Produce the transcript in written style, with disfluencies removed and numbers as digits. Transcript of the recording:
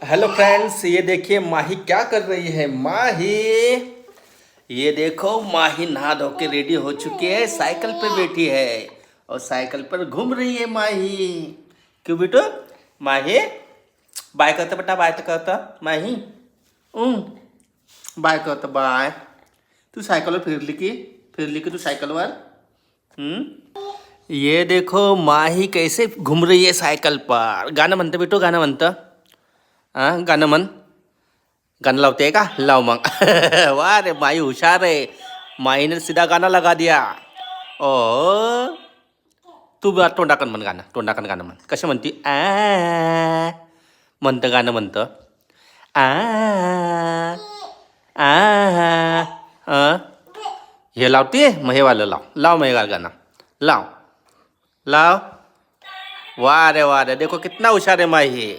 Hello friends, ये देखिए माही क्या कर रही है। माही, ये देखो माही नहा धो के रेडी हो चुकी है, साइकिल पे बैठी है और साइकिल पर घूम रही है माही। क्यों बेटो? माही बाय करता बेटा, बाय तो करता माही। बाय करता बाय। तू सायकलवर फिरली की तू सायकलवर? ये देखो माही कैसे घूम रही है सायकल पर। गाणं म्हणतं बेटो, गाणं म्हणतं? गाणं म्हण. गाणं लावते का? लाव मग. वाह रे, माही हुशार है। माही ने सीधा गाना लगा दिया. ओ, तू तोंडाकन म्हण गाणं, तोंडाकन गाणं म्हण. कसं म्हणती? म्हणतं गाणं म्हणतं. आ आ आ हे लावते मग, हे वालं लाव, लाव मग हे गाणं लाव. लाव. वाह रे वाह रे, देखो कितना हुशार है माही.